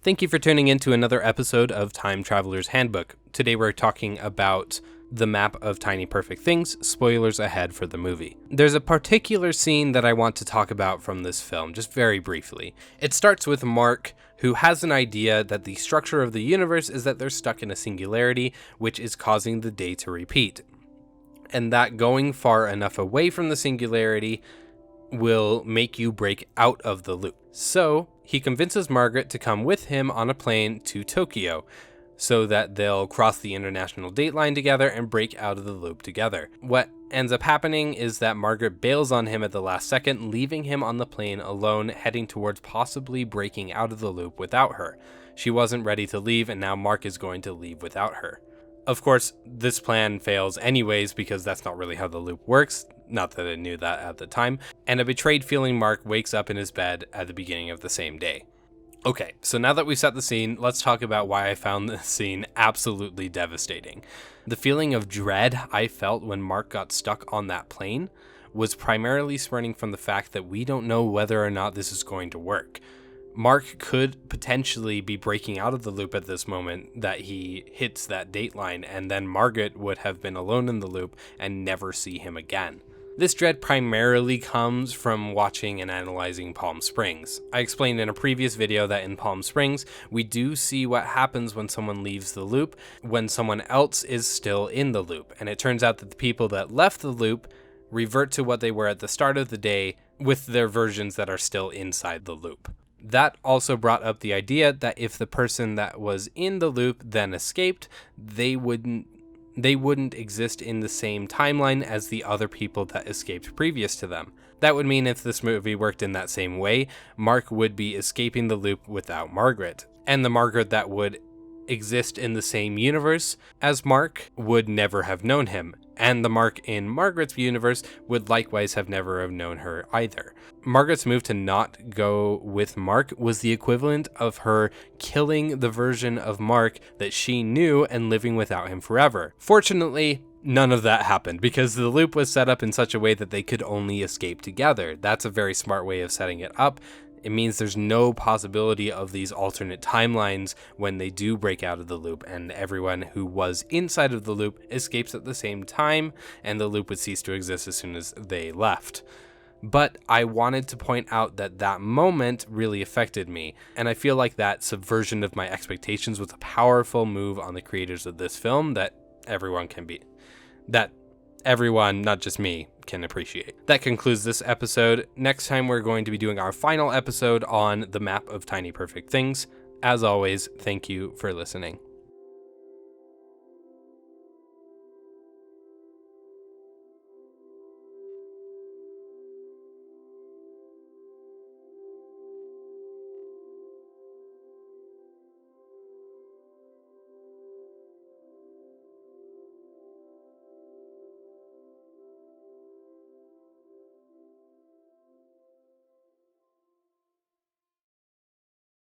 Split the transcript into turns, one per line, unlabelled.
Thank you for tuning in to another episode of Time Traveler's Handbook. Today we're talking about the map of tiny perfect things, spoilers ahead for the movie. There's a particular scene that I want to talk about from this film, just very briefly. It starts with Mark, who has an idea that the structure of the universe is that they're stuck in a singularity, which is causing the day to repeat. And that going far enough away from the singularity will make you break out of the loop. So he convinces Margaret to come with him on a plane to Tokyo so that they'll cross the international date line together and break out of the loop together. What ends up happening is that Margaret bails on him at the last second, leaving him on the plane alone, heading towards possibly breaking out of the loop without her. She wasn't ready to leave, and now Mark is going to leave without her. Of course, this plan fails anyways because that's not really how the loop works, not that I knew that at the time, and a betrayed feeling Mark wakes up in his bed at the beginning of the same day. Okay, so now that we've set the scene, let's talk about why I found this scene absolutely devastating. The feeling of dread I felt when Mark got stuck on that plane was primarily spurning from the fact that we don't know whether or not this is going to work. Mark could potentially be breaking out of the loop at this moment that he hits that date line, and then Margaret would have been alone in the loop and never see him again. This dread primarily comes from watching and analyzing Palm Springs. I explained in a previous video that in Palm Springs, we do see what happens when someone leaves the loop, when someone else is still in the loop. And it turns out that the people that left the loop revert to what they were at the start of the day with their versions that are still inside the loop. That also brought up the idea that if the person that was in the loop then escaped, they wouldn't exist in the same timeline as the other people that escaped previous to them. That would mean if this movie worked in that same way, Mark would be escaping the loop without Margaret. And the Margaret that would exist in the same universe as Mark would never have known him. And the Mark in Margaret's universe would likewise have never have known her either. Margaret's move to not go with Mark was the equivalent of her killing the version of Mark that she knew and living without him forever. Fortunately, none of that happened because the loop was set up in such a way that they could only escape together. That's a very smart way of setting it up. It means there's no possibility of these alternate timelines when they do break out of the loop, and everyone who was inside of the loop escapes at the same time, and the loop would cease to exist as soon as they left. But I wanted to point out that that moment really affected me, and I feel like that subversion of my expectations was a powerful move on the creators of this film that everyone, not just me, can appreciate. That concludes this episode. Next time we're going to be doing our final episode on the map of tiny perfect things. As always, thank you for listening.